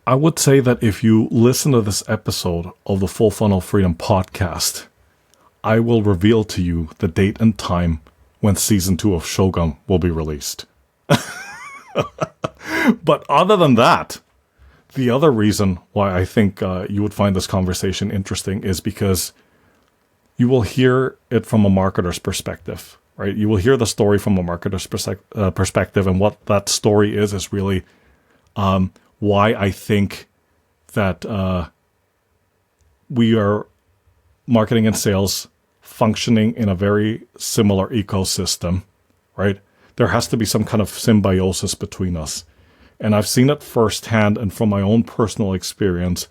I would say that if you listen to this episode of the Full Funnel Freedom podcast, I will reveal to you the date and time when season 2 of Shogun will be released. But other than that, the other reason why I think you would find this conversation interesting is because you will hear it from a marketer's perspective, right? You will hear the story from a marketer's perspective, and what that story is really why I think that we are marketing and sales functioning in a very similar ecosystem, right? There has to be some kind of symbiosis between us. And I've seen it firsthand and from my own personal experience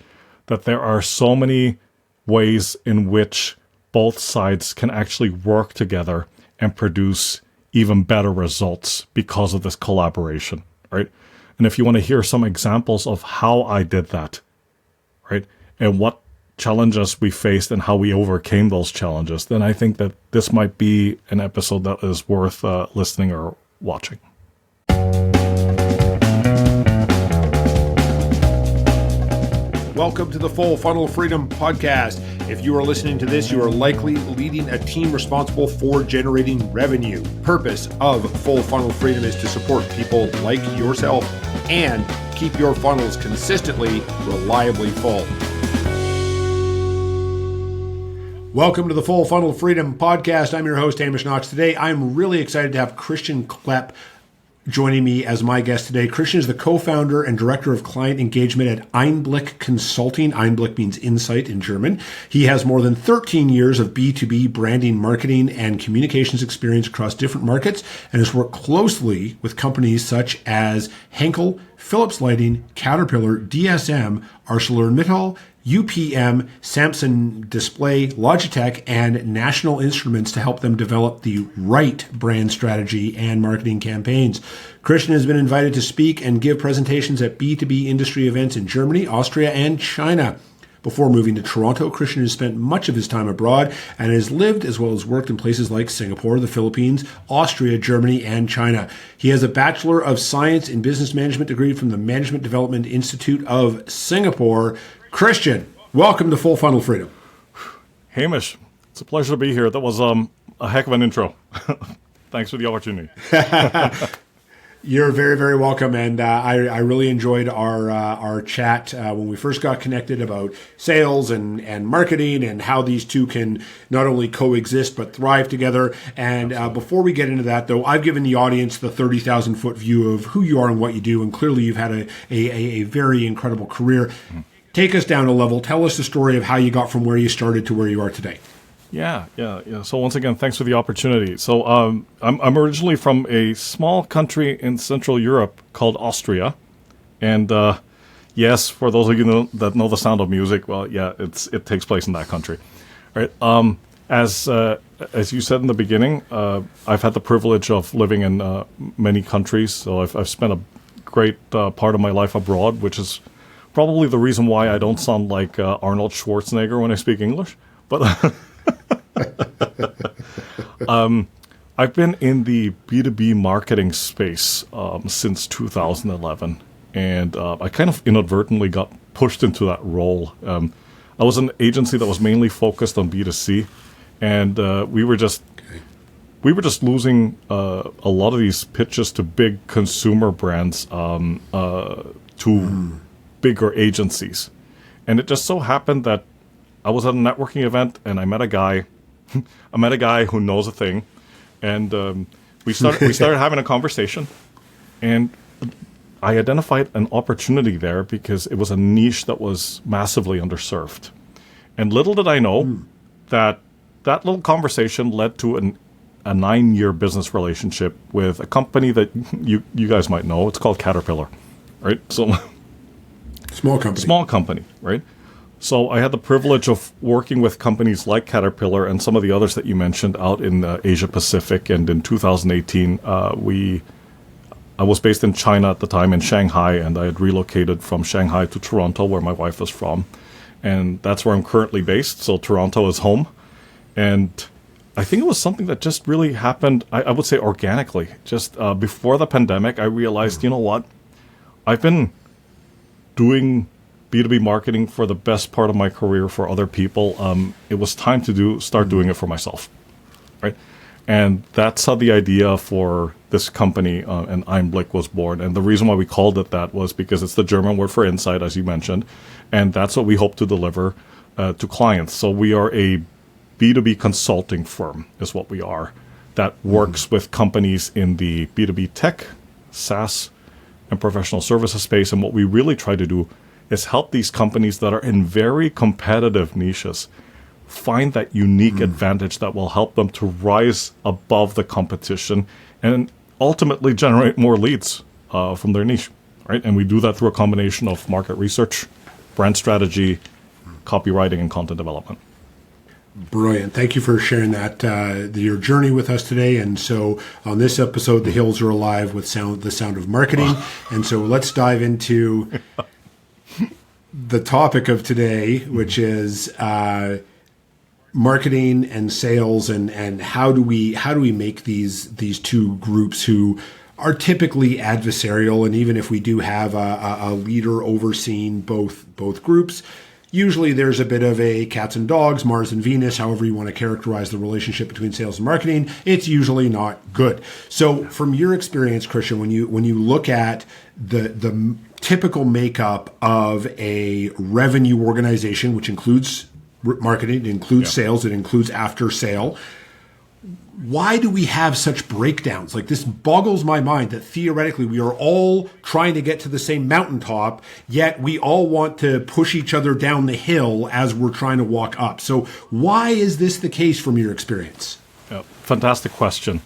that there are so many ways in which both sides can actually work together and produce even better results because of this collaboration, right? And if you want to hear some examples of how I did that, right, and what challenges we faced and how we overcame those challenges, then I think that this might be an episode that is worth listening or watching. Welcome to the Full Funnel Freedom podcast. If you are listening to this, you are likely leading a team responsible for generating revenue. Purpose of Full Funnel Freedom is to support people like yourself and keep your funnels consistently, reliably full. Welcome to the Full Funnel Freedom podcast. I'm your host, Hamish Knox. Today, I'm really excited to have Christian Klepp joining me as my guest today. Christian is the co-founder and director of client engagement at Einblick Consulting. Einblick means insight in German. He has more than 13 years of B2B branding, marketing, and communications experience across different markets and has worked closely with companies such as Henkel, Philips Lighting, Caterpillar, DSM, ArcelorMittal, UPM, Samsung Display, Logitech, and National Instruments to help them develop the right brand strategy and marketing campaigns. Christian has been invited to speak and give presentations at B2B industry events in Germany, Austria, and China. Before moving to Toronto, Christian has spent much of his time abroad and has lived as well as worked in places like Singapore, the Philippines, Austria, Germany, and China. He has a Bachelor of Science in Business Management degree from the Management Development Institute of Singapore. Christian, welcome to Full Funnel Freedom. Hamish, it's a pleasure to be here. That was a heck of an intro. Thanks for the opportunity. You're very, very welcome, and I really enjoyed our chat when we first got connected about sales and marketing and how these two can not only coexist but thrive together. And before we get into that, though, I've given the audience the 30,000-foot view of who you are and what you do, and clearly you've had a very incredible career. Mm-hmm. Take us down a level. Tell us the story of how you got from where you started to where you are today. Yeah. So once again, thanks for the opportunity. So I'm originally from a small country in Central Europe called Austria, and yes, for those of you that know the sound of music, well, yeah, it takes place in that country, right? As you said in the beginning, I've had the privilege of living in many countries, so I've spent a great part of my life abroad, which is probably the reason why I don't sound like Arnold Schwarzenegger when I speak English, but. I've been in the B2B marketing space since 2011, and I kind of inadvertently got pushed into that role. I was an agency that was mainly focused on B2C, and we were just losing a lot of these pitches to big consumer brands to bigger agencies. And it just so happened that I was at a networking event and I met a guy who knows a thing, and we started having a conversation, and I identified an opportunity there because it was a niche that was massively underserved. And little did I know that little conversation led to a 9-year business relationship with a company that you guys might know. It's called Caterpillar, right? So small company, right? So I had the privilege of working with companies like Caterpillar and some of the others that you mentioned out in Asia Pacific. And in 2018, I was based in China at the time, in Shanghai, and I had relocated from Shanghai to Toronto, where my wife is from. And that's where I'm currently based. So Toronto is home. And I think it was something that just really happened, I would say organically. Just before the pandemic, I realized, you know what? I've been doing B2B marketing for the best part of my career for other people, it was time to start doing it for myself, right? And that's how the idea for this company and Einblick was born. And the reason why we called it that was because it's the German word for insight, as you mentioned, and that's what we hope to deliver to clients. So we are a B2B consulting firm, is what we are, that works with companies in the B2B tech, SaaS, and professional services space. And what we really try to do is help these companies that are in very competitive niches find that unique advantage that will help them to rise above the competition and ultimately generate more leads from their niche, right? And we do that through a combination of market research, brand strategy, copywriting, and content development. Brilliant. Thank you for sharing that, your journey with us today. And so on this episode, the hills are alive with the sound of marketing. And so let's dive into the topic of today, which is marketing and sales, and how do we make these two groups who are typically adversarial, and even if we do have a leader overseeing both groups, usually there's a bit of a cats and dogs, Mars and Venus, however you want to characterize the relationship between sales and marketing. It's usually not good. So from your experience, Christian, when you look at the typical makeup of a revenue organization, which includes marketing, it includes sales, it includes after sale, why do we have such breakdowns? Like, this boggles my mind that theoretically we are all trying to get to the same mountaintop, yet we all want to push each other down the hill as we're trying to walk up. So why is this the case from your experience? Fantastic question.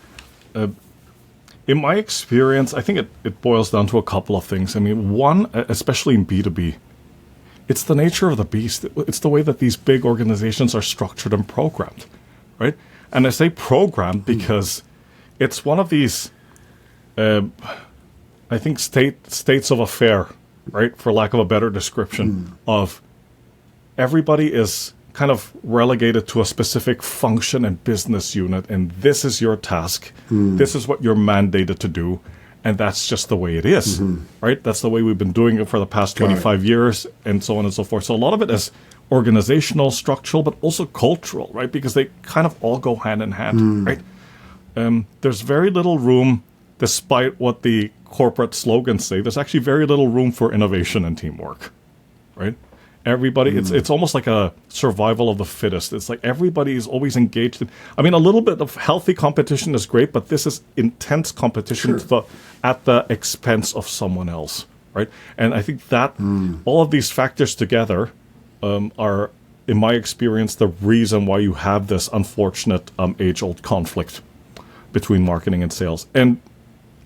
In my experience, I think it boils down to a couple of things. I mean, one, especially in B2B, it's the nature of the beast. It's the way that these big organizations are structured and programmed, right? And I say programmed because it's one of these, I think, states of affair, right, for lack of a better description, of everybody is kind of relegated to a specific function and business unit, and this is your task. This is what you're mandated to do. And that's just the way it is, right? That's the way we've been doing it for the past 25 years, and so on and so forth. So a lot of it is organizational, structural, but also cultural, right? Because they kind of all go hand in hand, right? There's very little room, despite what the corporate slogans say, there's actually very little room for innovation and teamwork, right? Everybody, it's almost like a survival of the fittest. It's like everybody is always engaged in. I mean, a little bit of healthy competition is great, but this is intense competition at the expense of someone else, right? And I think that all of these factors together are, in my experience, the reason why you have this unfortunate age-old conflict between marketing and sales. And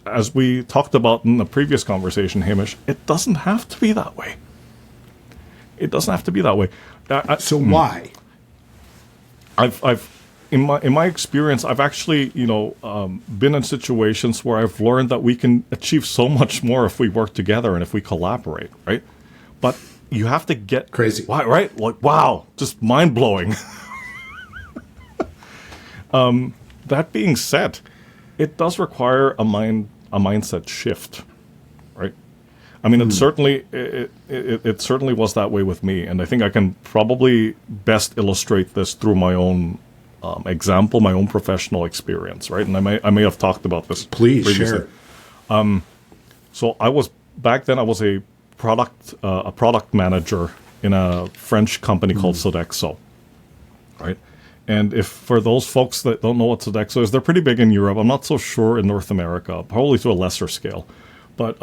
as we talked about in the previous conversation, Hamish, it doesn't have to be that way. It doesn't have to be that way. So why? I've in my experience, I've actually been in situations where I've learned that we can achieve so much more if we work together and if we collaborate, right? But you have to get crazy, right? Like, wow, just mind blowing. That being said, it does require a mindset shift, right? I mean, it certainly was that way with me, and I think I can probably best illustrate this through my own example, my own professional experience, right? And I may have talked about this. Please previously. Share. So I was a product manager in a French company called Sodexo, right? And if for those folks that don't know what Sodexo is, they're pretty big in Europe. I'm not so sure in North America, probably to a lesser scale, but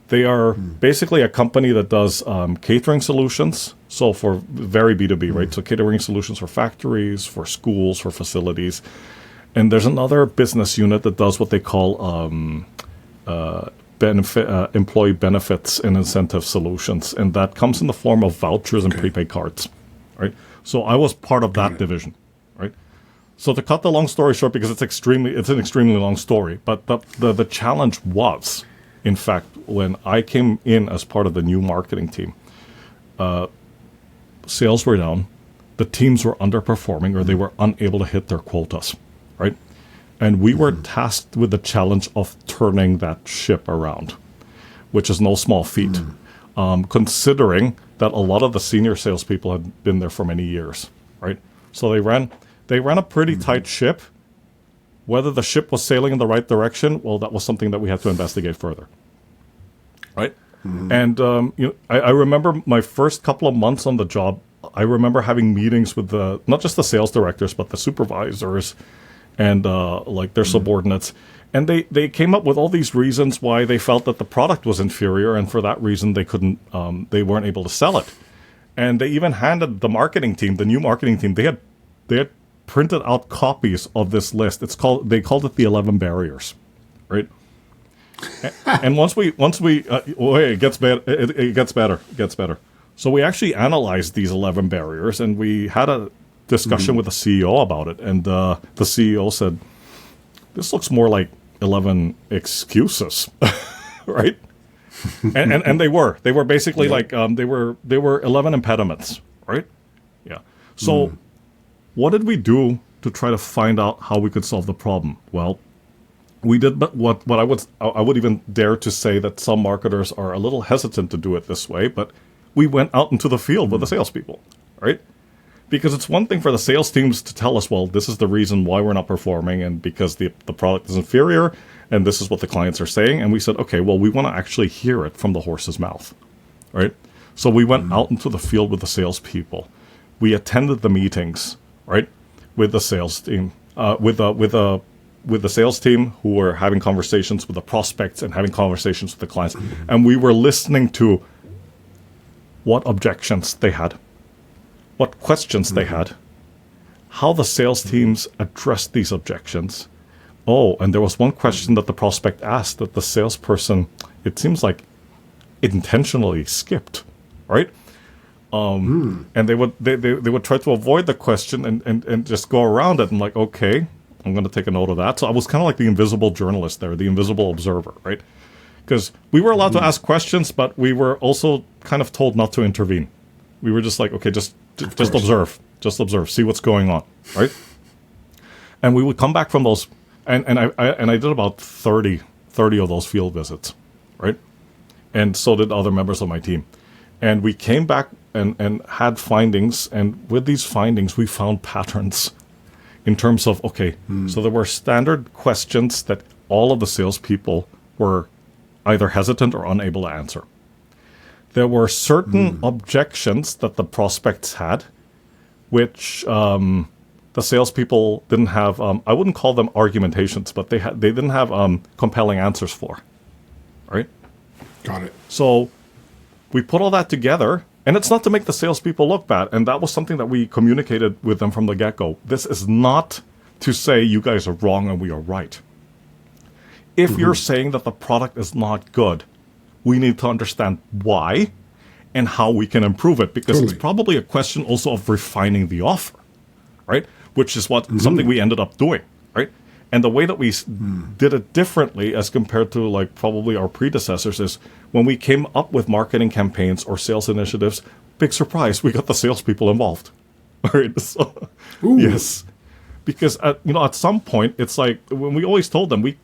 they are basically a company that does catering solutions. So for very B2B, right? So catering solutions for factories, for schools, for facilities. And there's another business unit that does what they call employee benefits and incentive solutions. And that comes in the form of vouchers and prepaid cards, right? So I was part of that division, right? So to cut the long story short, because it's an extremely long story, but the challenge was, in fact, when I came in as part of the new marketing team, sales were down, the teams were underperforming, or they were unable to hit their quotas, right? And we were tasked with the challenge of turning that ship around, which is no small feat. considering that a lot of the senior salespeople had been there for many years, right? So they ran a pretty tight ship. Whether the ship was sailing in the right direction, well, that was something that we had to investigate further, right? And I remember my first couple of months on the job. I remember having meetings with not just the sales directors, but the supervisors and like their subordinates. And they came up with all these reasons why they felt that the product was inferior, and for that reason they weren't able to sell it. And they even handed the marketing team, the new marketing team, they had printed out copies of this list. They called it the 11 barriers, right? And once we it gets better. It gets better. So we actually analyzed these 11 barriers, and we had a discussion with the CEO about it. And the CEO said, "This looks more like 11 excuses," right? And they were basically like they were 11 impediments, right? Yeah. So what did we do to try to find out how we could solve the problem? Well, we did, but what I would even dare to say that some marketers are a little hesitant to do it this way, but we went out into the field with the salespeople, right? Because it's one thing for the sales teams to tell us, well, this is the reason why we're not performing, and because the product is inferior, and this is what the clients are saying. And we said, okay, well, we want to actually hear it from the horse's mouth, right? So we went out into the field with the salespeople. We attended the meetings, right, with the sales team, with the sales team who were having conversations with the prospects and having conversations with the clients. And we were listening to what objections they had, what questions they had, how the sales teams addressed these objections. Oh, and there was one question that the prospect asked that the salesperson, it seems like, intentionally skipped, right? And they would try to avoid the question and just go around it. And like, okay, I'm going to take a note of that. So I was kind of like the invisible journalist there, the invisible observer, right? Because we were allowed to ask questions, but we were also kind of told not to intervene. We were just like, okay, just observe, see what's going on, right? And we would come back from those, and I did about 30 of those field visits, right? And so did other members of my team. And we came back and had findings, and with these findings, we found patterns in terms of, okay, so there were standard questions that all of the salespeople were either hesitant or unable to answer. There were certain objections that the prospects had, which the salespeople didn't have. I wouldn't call them argumentations, but they didn't have compelling answers for. Right? Got it. So we put all that together, and it's not to make the salespeople look bad. And that was something that we communicated with them from the get-go. This is not to say you guys are wrong and we are right. If you're saying that the product is not good, we need to understand why and how we can improve it, because it's probably a question also of refining the offer, right? Which is something we ended up doing, right? And the way that we did it differently as compared to like probably our predecessors is when we came up with marketing campaigns or sales initiatives, big surprise, we got the salespeople involved, right? So, yes, because at some point it's like when we always told them we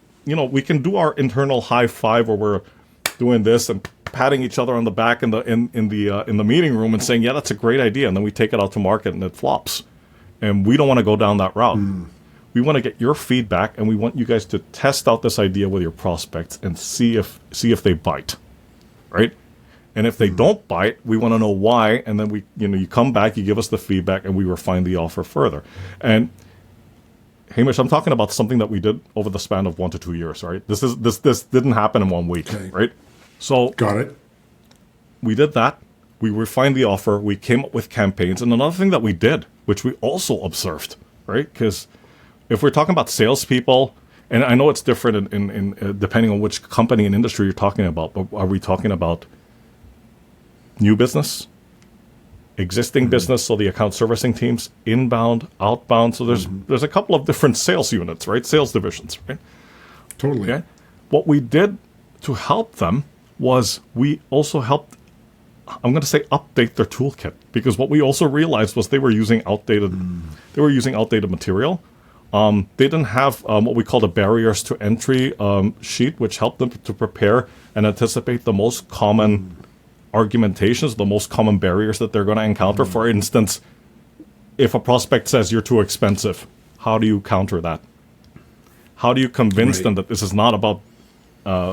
can do our internal high five where we're doing this and patting each other on the back in the meeting room and saying, yeah, that's a great idea, and then we take it out to market and it flops, and we don't want to go down that route. We want to get your feedback, and we want you guys to test out this idea with your prospects and see if they bite, right? And if they don't bite, we want to know why, and then you come back, you give us the feedback, and we refine the offer further. And Hamish, I'm talking about something that we did over the span of 1 to 2 years, right? This didn't happen in 1 week, right? So got it. We did that. We refined the offer. We came up with campaigns. And another thing that we did, which we also observed, right? Because if we're talking about salespeople, and I know it's different in depending on which company and industry you're talking about, but are we talking about new business, existing business, so the account servicing teams, inbound, outbound? So there's a couple of different sales units, right? Sales divisions, right? Totally. Okay? What we did to help them was we also helped, I'm going to say, update their toolkit, because what we also realized was they were using outdated material. They didn't have what we call the barriers to entry sheet, which helped them to prepare and anticipate the most common argumentations, the most common barriers that they're going to encounter. For instance, if a prospect says you're too expensive, how do you counter that? How do you convince them that this is not about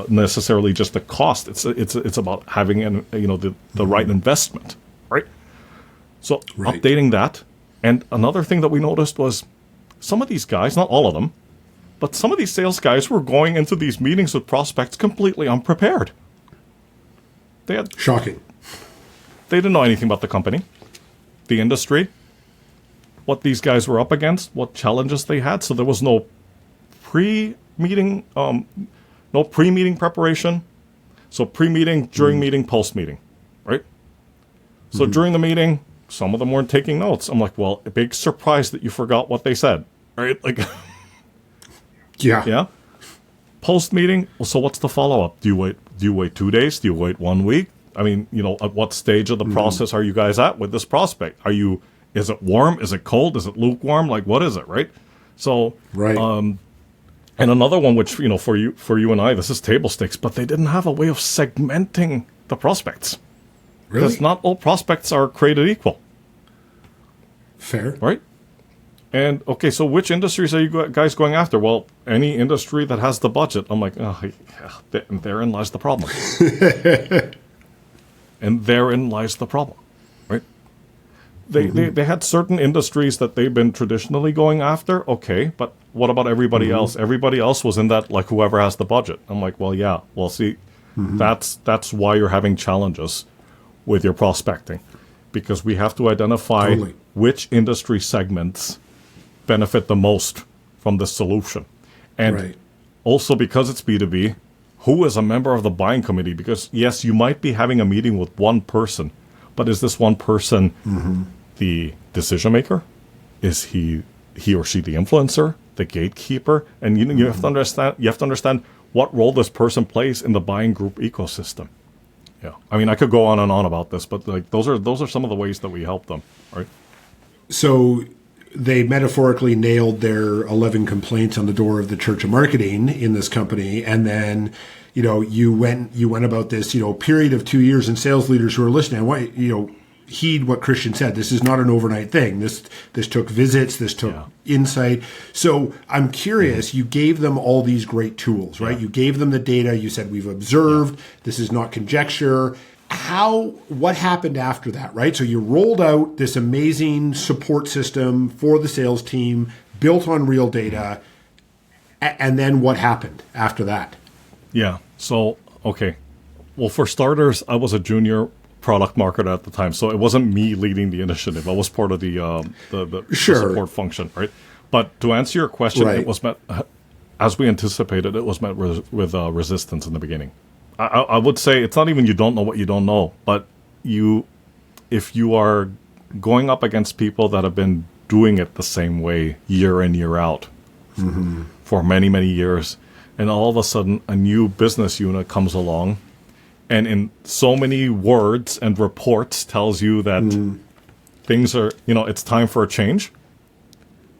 necessarily just the cost? It's about having the right investment, right? So updating that. And another thing that we noticed was some of these guys, not all of them, but some of these sales guys were going into these meetings with prospects completely unprepared. Shocking. They didn't know anything about the company, the industry, what these guys were up against, what challenges they had. So there was no pre-meeting preparation. So pre-meeting, during meeting, post-meeting, right? So during the meeting, some of them weren't taking notes. I'm like, well, a big surprise that you forgot what they said, right? Like, yeah. Post-meeting, well, so what's the follow-up? Do you wait 2 days? Do you wait 1 week? I mean, at what stage of the process are you guys at with this prospect? Is it warm? Is it cold? Is it lukewarm? Like, what is it, right? So, and another one, which, for you and I, this is table stakes, but they didn't have a way of segmenting the prospects. Really? Because not all prospects are created equal. Fair. Right? And, okay, so which industries are you guys going after? Well, any industry that has the budget. I'm like, oh, yeah, therein lies the problem. And therein lies the problem, right? They had certain industries that they've been traditionally going after, okay, but what about everybody else? Everybody else was in that, like, whoever has the budget. I'm like, well, yeah, well, see, that's why you're having challenges with your prospecting, because we have to identify which industry segments benefit the most from this solution. And also, because it's B2B, who is a member of the buying committee? Because, yes, you might be having a meeting with one person, but is this one person the decision maker? Is he or she the influencer, the gatekeeper? And you have to understand what role this person plays in the buying group ecosystem. Yeah, I mean, I could go on and on about this, but like those are some of the ways that we help them, right? So they metaphorically nailed their 11 complaints on the door of the Church of Marketing in this company, and then you went about this period of 2 years, and sales leaders who are listening, heed what Christian said. This is not an overnight thing. This took visits. This took insight. So I'm curious. You gave them all these great tools, right? You gave them the data. You said we've observed. This is not conjecture. What happened after that, right? So you rolled out this amazing support system for the sales team, built on real data, and then what happened after that? Yeah. So okay. Well, for starters, I was a junior product marketer at the time, so it wasn't me leading the initiative. I was part of the support function, right? But to answer your question, it was met, as we anticipated, it was met with resistance in the beginning. I would say it's not even you don't know what you don't know, but if you are going up against people that have been doing it the same way year in, year out for many, many years, and all of a sudden a new business unit comes along and in so many words and reports tells you that things are, it's time for a change.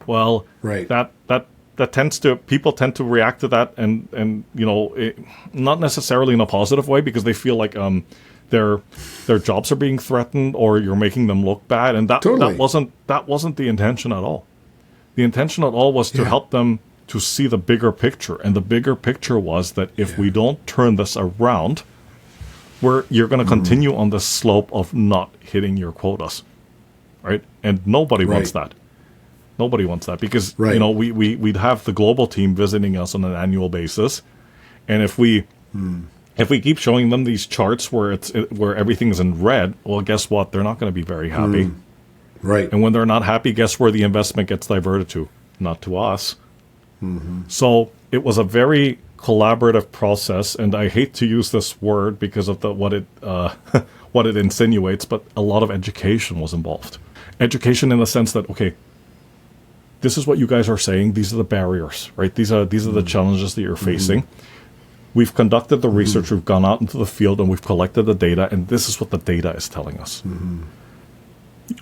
Well, that tends to, people tend to react to that and not necessarily in a positive way, because they feel like their jobs are being threatened or you're making them look bad, and that wasn't the intention at all. The intention at all was to help them to see the bigger picture, and the bigger picture was that if we don't turn this around, you're going to continue on the slope of not hitting your quotas, right? And nobody wants that. Nobody wants that, because we'd have the global team visiting us on an annual basis, and if we keep showing them these charts where everything's in red, well, guess what? They're not going to be very happy, right? And when they're not happy, guess where the investment gets diverted to? Not to us. So it was a very collaborative process, and I hate to use this word because of what it insinuates, but a lot of education was involved. Education in the sense that, okay, this is what you guys are saying. These are the barriers, right? These are the challenges that you're facing. We've conducted the research. We've gone out into the field and we've collected the data, and this is what the data is telling us.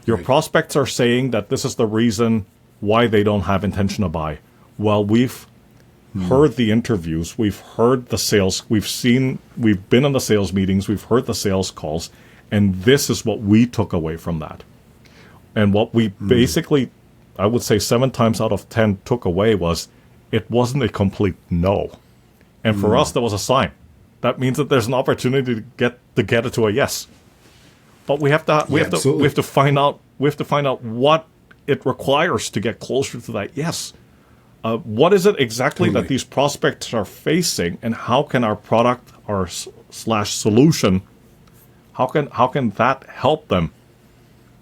Your prospects are saying that this is the reason why they don't have intention to buy. Well, we've heard the interviews, we've heard the sales, we've been in the sales meetings, we've heard the sales calls, And this is what we took away from that. And what we basically, I would say 7 times out of 10 took away was it wasn't a complete no. And for us, that was a sign. That means that there's an opportunity to get it to a yes. But we have to find out what it requires to get closer to that yes. What is it exactly that these prospects are facing, and how can our product or slash solution, how can that help them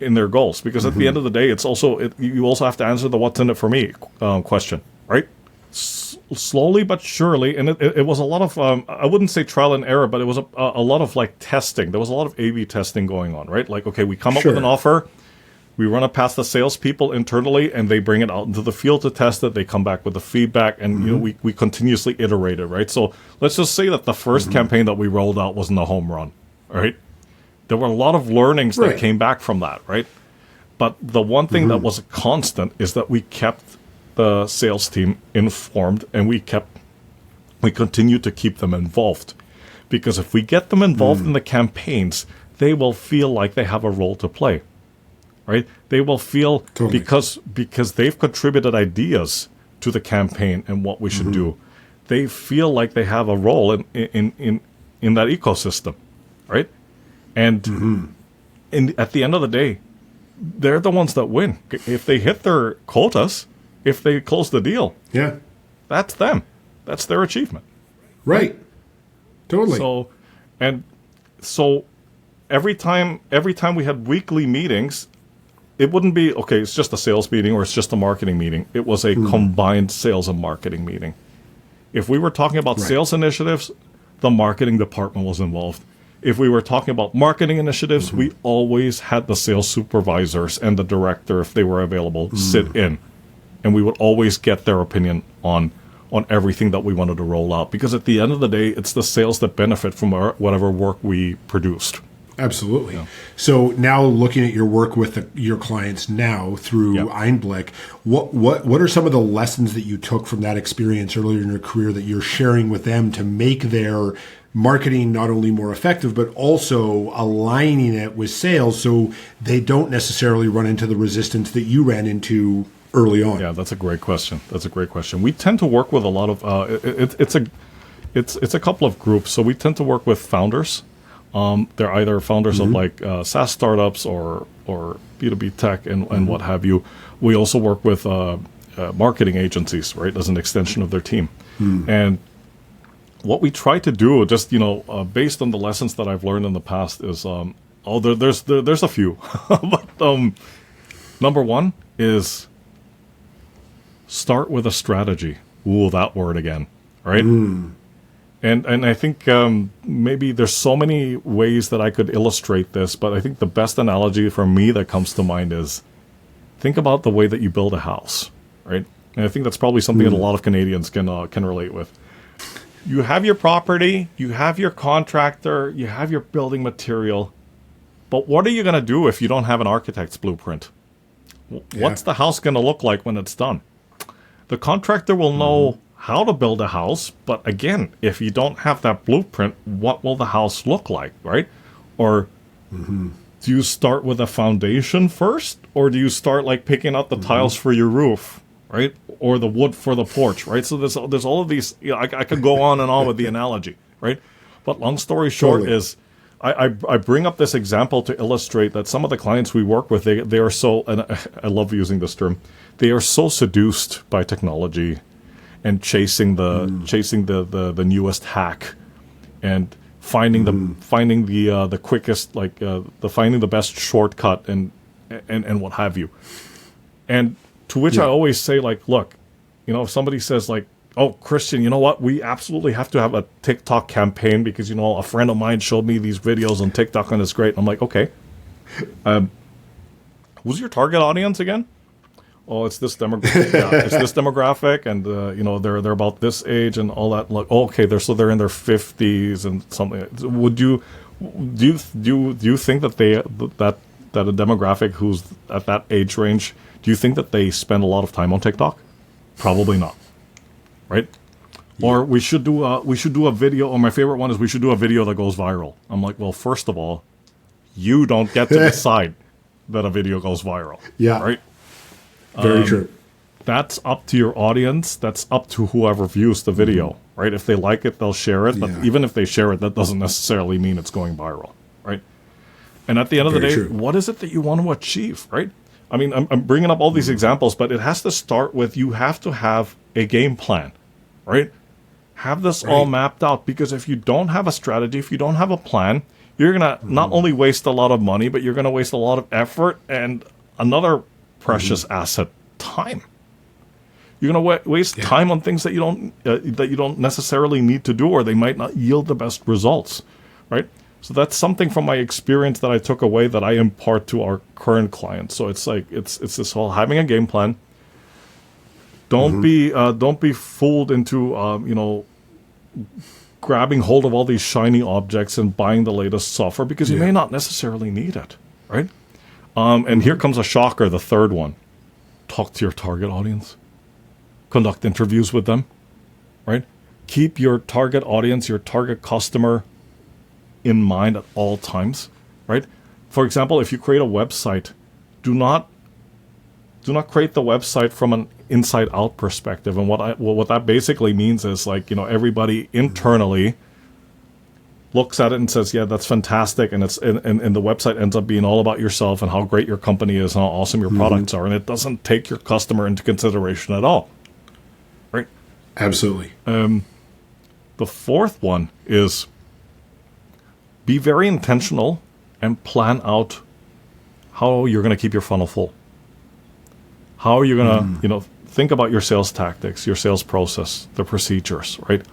in their goals? Because at the end of the day, it's also you also have to answer the "what's in it for me" question, right? Slowly but surely, and it was a lot of I wouldn't say trial and error, but it was a lot of like testing. There was a lot of A/B testing going on, right? Like, okay, we come up with an offer. We run it past the salespeople internally, and they bring it out into the field to test it. They come back with the feedback, and we continuously iterate it, right? So let's just say that the first campaign that we rolled out wasn't a home run, right? There were a lot of learnings that came back from that, right? But the one thing that was a constant is that we kept the sales team informed, and we continued to keep them involved, because if we get them involved in the campaigns, they will feel like they have a role to play. Right? They will feel because they've contributed ideas to the campaign and what we should do. They feel like they have a role in that ecosystem, right? And at the end of the day, they're the ones that win. If they hit their quotas, if they close the deal, that's them. That's their achievement. Right. Totally. So every time we had weekly meetings, it wouldn't be, okay, it's just a sales meeting or it's just a marketing meeting. It was a combined sales and marketing meeting. If we were talking about sales initiatives, the marketing department was involved. If we were talking about marketing initiatives, we always had the sales supervisors and the director, if they were available, sit in. And we would always get their opinion on everything that we wanted to roll out. Because at the end of the day, it's the sales that benefit from whatever work we produced. Absolutely. Yeah. So now looking at your work with your clients now through Einblick, what are some of the lessons that you took from that experience earlier in your career that you're sharing with them to make their marketing not only more effective, but also aligning it with sales so they don't necessarily run into the resistance that you ran into early on? Yeah, that's a great question. We tend to work with a lot of it's a couple of groups. So we tend to work with founders. They're either founders of like SaaS startups or B2B tech and what have you. We also work with marketing agencies, right, as an extension of their team. And what we try to do, just based on the lessons that I've learned in the past, is there's a few, but number one is start with a strategy. Ooh, that word again, right? And I think maybe there's so many ways that I could illustrate this, but I think the best analogy for me that comes to mind is think about the way that you build a house, right? And I think that's probably something that a lot of Canadians can relate with. You have your property, you have your contractor, you have your building material, but what are you going to do if you don't have an architect's blueprint? What's the house going to look like when it's done? The contractor will know how to build a house, but again, if you don't have that blueprint, what will the house look like, right? Or do you start with a foundation first, or do you start like picking out the tiles for your roof, right? Or the wood for the porch, right? So there's all of these. I could go on and on with the analogy, right? But long story short is, I bring up this example to illustrate that some of the clients we work with, they are so, and I love using this term, they are so seduced by technology and chasing the newest hack, and finding the quickest, like finding the best shortcut and what have you. And to which I always say, like, look, if somebody says like, oh, Christian, you know what? We absolutely have to have a TikTok campaign because a friend of mine showed me these videos on TikTok and it's great. And I'm like, okay, who's your target audience again? Oh, it's this demographic. It's this demographic, and they're about this age and all that. Like, okay, they're in their 50s and something. Do you think that that a demographic who's at that age range, do you think that they spend a lot of time on TikTok? Probably not, right? Yeah. Or we should do a video. Or my favorite one is we should do a video that goes viral. I'm like, well, first of all, You don't get to decide that a video goes viral. Yeah. Right? Very true. That's up to your audience. That's up to whoever views the video, right? If they like it, they'll share it. But even if they share it, that doesn't necessarily mean it's going viral, right? And at the end of the day, what is it that you want to achieve, right? I mean, I'm bringing up all these examples, but it has to start with you have to have a game plan, right? Have this all mapped out, because if you don't have a strategy, if you don't have a plan, you're going to not only waste a lot of money, but you're going to waste a lot of effort and another precious asset, time. You're going to waste time on things that you don't necessarily need to do, or they might not yield the best results, right? So that's something from my experience that I took away that I impart to our current clients. So it's like it's this whole having a game plan. Don't be fooled into grabbing hold of all these shiny objects and buying the latest software, because you may not necessarily need it, right? And here comes a shocker, the third one. Talk to your target audience. Conduct interviews with them, right? Keep your target audience, your target customer in mind at all times, right? For example, if you create a website, do not create the website from an inside-out perspective. And what that basically means is, like, everybody internally looks at it and says, yeah, that's fantastic, and and the website ends up being all about yourself and how great your company is and how awesome your products are, and it doesn't take your customer into consideration at all. Right? Absolutely. The fourth one is be very intentional and plan out how you're going to keep your funnel full. How are you going to, think about your sales tactics, your sales process, the procedures, right?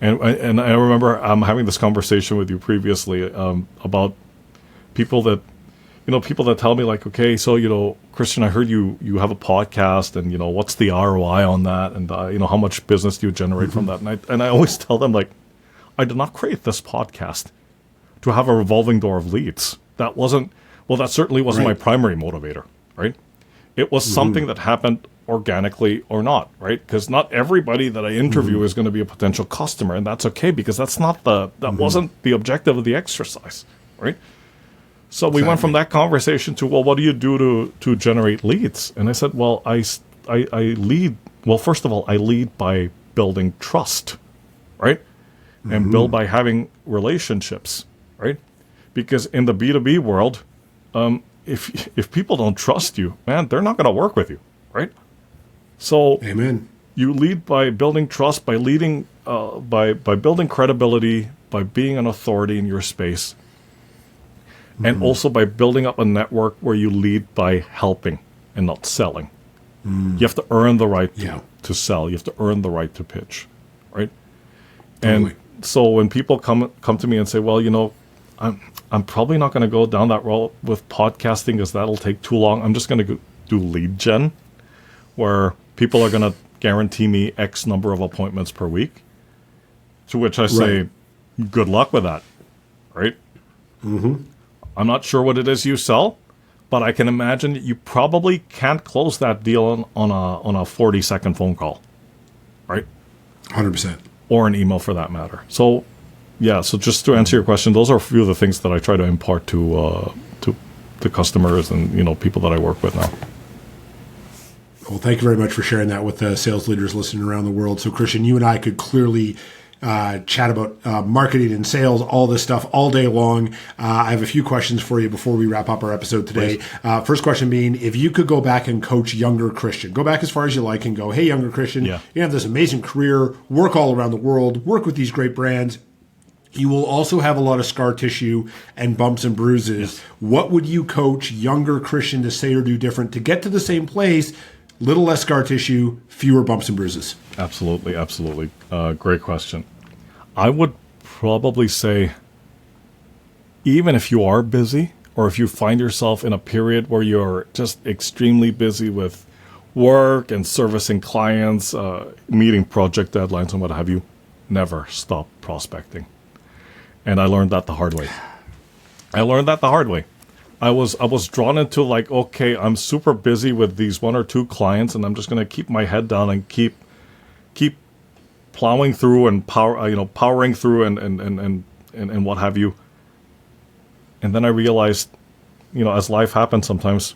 And I remember having this conversation with you previously about people that tell me, like, okay, so, Christian, I heard you have a podcast, and, what's the ROI on that? And, how much business do you generate from that? And I always tell them, like, I did not create this podcast to have a revolving door of leads. That certainly wasn't my primary motivator, right? It was something that happened organically or not, right? Because not everybody that I interview is going to be a potential customer, and that's okay, because that's not that wasn't the objective of the exercise, right? So we went from that conversation to, well, what do you do to generate leads? And I said, well, I lead. Well, first of all, I lead by building trust, right? And build by having relationships, right? Because in the B2B world, if people don't trust you, man, they're not going to work with you, right? So Amen. You lead by building trust, by leading, by building credibility, by being an authority in your space, and also by building up a network where you lead by helping and not selling. You have to earn the right to sell. You have to earn the right to pitch, right? Totally. And so when people come to me and say, well, I'm probably not going to go down that road with podcasting because that'll take too long. I'm just going to do lead gen, where people are going to guarantee me X number of appointments per week. To which I say, good luck with that, right? I'm not sure what it is you sell, but I can imagine that you probably can't close that deal on a 40-second phone call, right? 100%. Or an email, for that matter. So, yeah. So just to answer your question, those are a few of the things that I try to impart to customers and people that I work with now. Well, thank you very much for sharing that with the sales leaders listening around the world. So, Christian, you and I could clearly chat about marketing and sales, all this stuff all day long. I have a few questions for you before we wrap up our episode today. First question being, if you could go back and coach younger Christian, go back as far as you like and go, hey, younger Christian, you have this amazing career, work all around the world, work with these great brands. You will also have a lot of scar tissue and bumps and bruises. Yes. What would you coach younger Christian to say or do different to get to the same place? Little less scar tissue, fewer bumps and bruises. Absolutely. Great question. I would probably say, even if you are busy, or if you find yourself in a period where you're just extremely busy with work and servicing clients, meeting project deadlines and what have you, never stop prospecting. And I learned that the hard way. I was drawn into, like, okay, I'm super busy with these one or two clients, and I'm just going to keep my head down and keep plowing through and powering through and what have you. And then I realized, as life happens sometimes,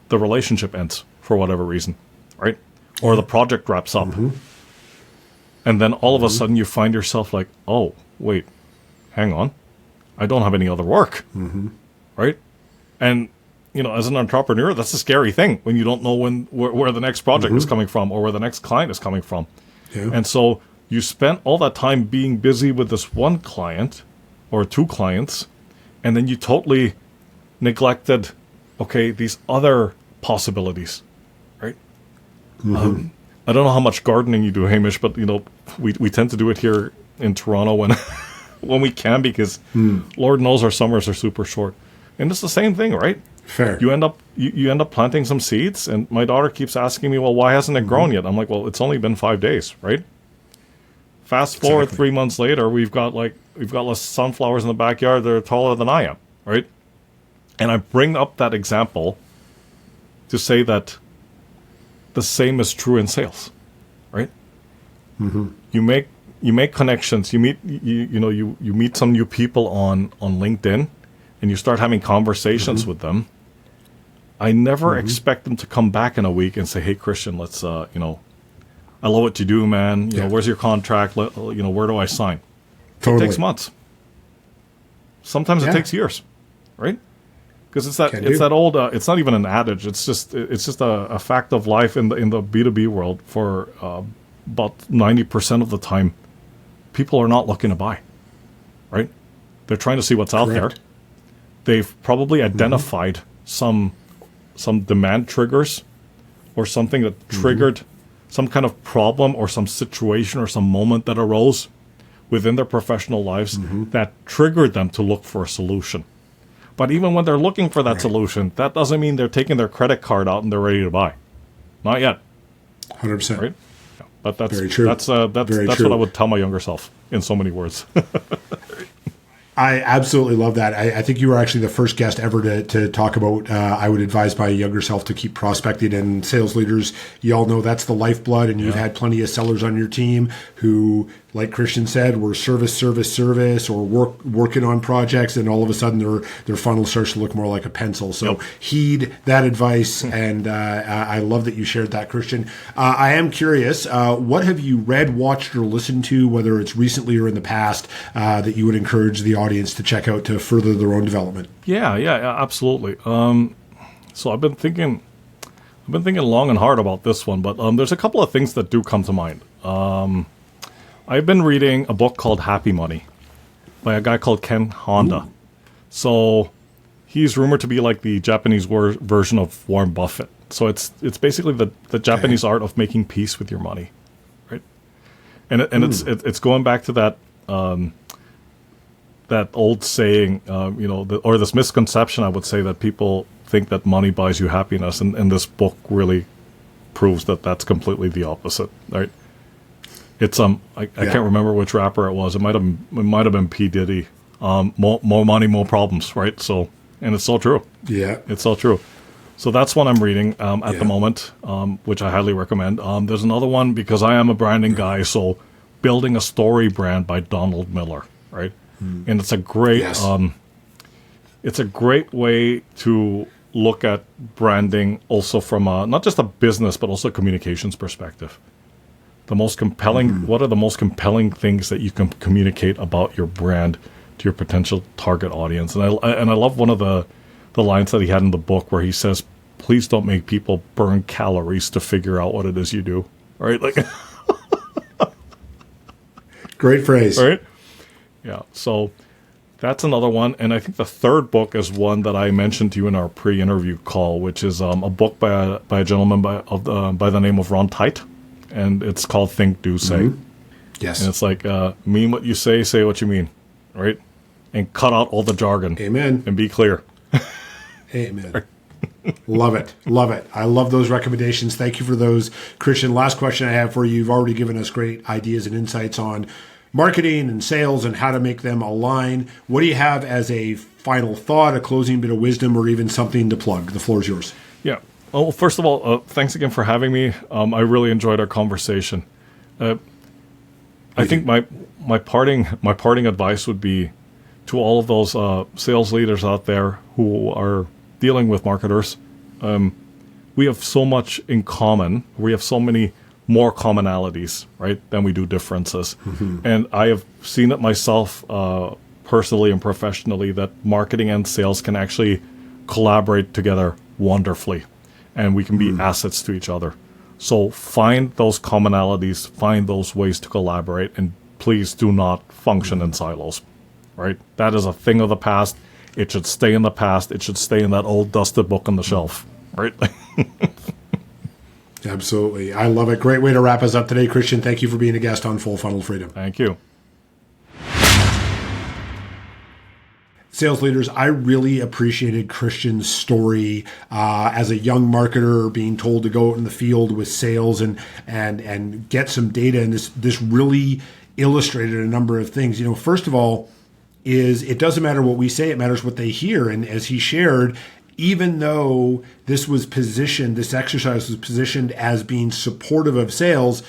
the relationship ends for whatever reason, right? Or the project wraps up. And then all of a sudden you find yourself like, oh, wait, hang on. I don't have any other work, right? And, as an entrepreneur, that's a scary thing when you don't know where the next project is coming from or where the next client is coming from. Yeah. And so you spent all that time being busy with this one client or two clients, and then you totally neglected, these other possibilities, right? I don't know how much gardening you do, Hamish, but, we tend to do it here in Toronto when we can because Lord knows our summers are super short. And it's the same thing, right? Fair. You end up planting some seeds, and my daughter keeps asking me, well, why hasn't it grown yet? I'm like, well, it's only been 5 days, right? Fast forward 3 months later, we've got less sunflowers in the backyard that are taller than I am, right? And I bring up that example to say that the same is true in sales, right? You make connections. You meet some new people on LinkedIn, and you start having conversations with them. I never expect them to come back in a week and say, "Hey, Christian, let's I love what you do, man. Where's your contract? Where do I sign?" Totally. It takes months. Sometimes it takes years, right? Because it's that old. It's not even an adage. It's just a fact of life in the B2B world. For about 90% of the time, people are not looking to buy, right? They're trying to see what's out there. They've probably identified some demand triggers or something that triggered some kind of problem or some situation or some moment that arose within their professional lives that triggered them to look for a solution. But even when they're looking for that solution, that doesn't mean they're taking their credit card out and they're ready to buy. Not yet. 100%. Right? Yeah. But that's very true. That's what I would tell my younger self in so many words. I absolutely love that. I think you were actually the first guest ever to talk about, I would advise my younger self to keep prospecting, and sales leaders, you all know that's the lifeblood, and you've had plenty of sellers on your team who, like Christian said, were service, or working on projects, and all of a sudden their funnel starts to look more like a pencil. So heed that advice, and I love that you shared that, Christian. I am curious, what have you read, watched, or listened to, whether it's recently or in the past, that you would encourage the audience to check out to further their own development? Yeah, absolutely. So I've been thinking long and hard about this one, but there's a couple of things that do come to mind. I've been reading a book called Happy Money by a guy called Ken Honda. Ooh. So he's rumored to be like the Japanese version of Warren Buffett. So it's basically the Japanese art of making peace with your money, right? And it's going back to that that old saying, or this misconception, I would say, that people think that money buys you happiness, and this book really proves that that's completely the opposite, right? It's I can't remember which rapper it was. It might have been P. Diddy. More money, more problems, right? So, and it's so true. Yeah, it's so true. So that's one I'm reading at the moment, which I highly recommend. There's another one, because I am a branding guy, so Building a Story Brand by Donald Miller, right? And it's a great way to look at branding also from not just a business but also a communications perspective. The most compelling, what are the most compelling things that you can communicate about your brand to your potential target audience? And I love one of the lines that he had in the book where he says, "Please don't make people burn calories to figure out what it is you do." Right? Like, great phrase. Right? Yeah. So that's another one. And I think the third book is one that I mentioned to you in our pre-interview call, which is a book by a gentleman by the name of Ron Tite. And it's called Think, Do, Say. Yes. And it's like, mean what you say what you mean, right? And cut out all the jargon. Amen. And be clear. Amen. Love it. Love it. I love those recommendations. Thank you for those. Christian, last question I have for you. You've already given us great ideas and insights on marketing and sales and how to make them align. What do you have as a final thought, a closing bit of wisdom, or even something to plug? The floor is yours. Yeah. Well, first of all, thanks again for having me. I really enjoyed our conversation. I think my parting advice would be to all of those sales leaders out there who are dealing with marketers, we have so much in common. We have so many more commonalities, right, than we do differences. And I have seen it myself personally and professionally that marketing and sales can actually collaborate together wonderfully, and we can be assets to each other. So find those commonalities, find those ways to collaborate, and please do not function in silos, right? That is a thing of the past. It should stay in the past. It should stay in that old dusted book on the shelf, right? Absolutely. I love it. Great way to wrap us up today, Christian. Thank you for being a guest on Full Funnel Freedom. Thank you. Sales leaders, I really appreciated Christian's story as a young marketer being told to go out in the field with sales and get some data. And this really illustrated a number of things. You know, first of all, is it doesn't matter what we say, it matters what they hear. And as he shared, even though this exercise was positioned as being supportive of sales,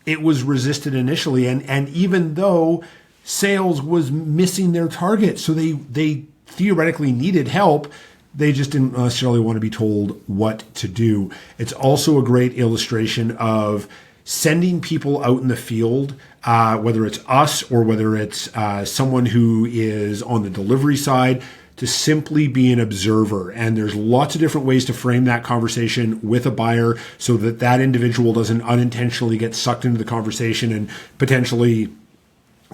it was resisted initially. And even though sales was missing their target, so they theoretically needed help, they just didn't necessarily want to be told what to do. It's also a great illustration of sending people out in the field, whether it's us or whether it's someone who is on the delivery side, to simply be an observer. And there's lots of different ways to frame that conversation with a buyer so that that individual doesn't unintentionally get sucked into the conversation and potentially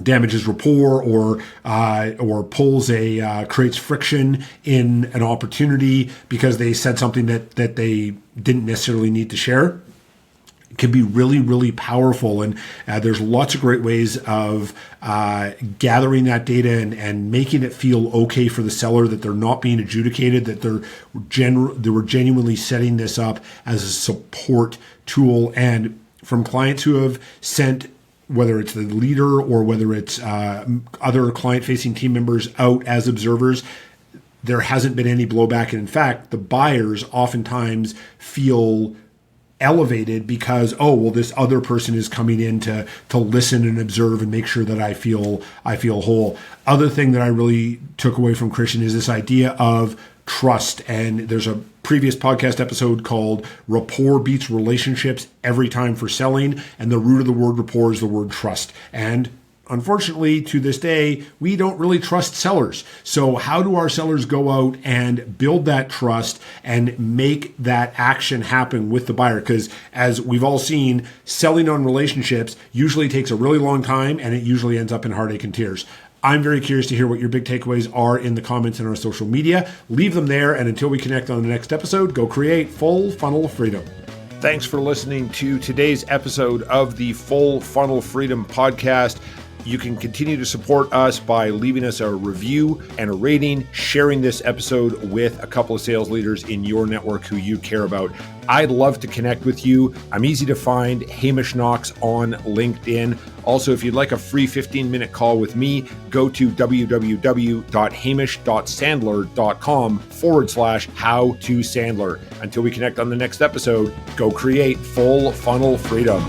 damages rapport or creates friction in an opportunity because they said something that they didn't necessarily need to share. It can be really, really powerful. And there's lots of great ways of gathering that data and making it feel okay for the seller that they're not being adjudicated, that they were genuinely setting this up as a support tool. And from clients who have sent, whether it's the leader or whether it's other client-facing team members out as observers, there hasn't been any blowback. And in fact, the buyers oftentimes feel elevated because, oh, well, this other person is coming in to listen and observe and make sure that I feel whole. Other thing that I really took away from Christian is this idea of trust. And there's a previous podcast episode called Rapport Beats Relationships Every Time for Selling. And the root of the word rapport is the word trust. And unfortunately, to this day, we don't really trust sellers. So how do our sellers go out and build that trust and make that action happen with the buyer? Because as we've all seen, selling on relationships usually takes a really long time, and it usually ends up in heartache and tears. I'm very curious to hear what your big takeaways are in the comments in our social media. Leave them there, and until we connect on the next episode, go create Full Funnel Freedom. Thanks for listening to today's episode of the Full Funnel Freedom podcast. You can continue to support us by leaving us a review and a rating, sharing this episode with a couple of sales leaders in your network who you care about. I'd love to connect with you. I'm easy to find, Hamish Knox on LinkedIn. Also, if you'd like a free 15-minute call with me, go to www.hamish.sandler.com/how-to-sandler. Until we connect on the next episode, go create Full Funnel Freedom.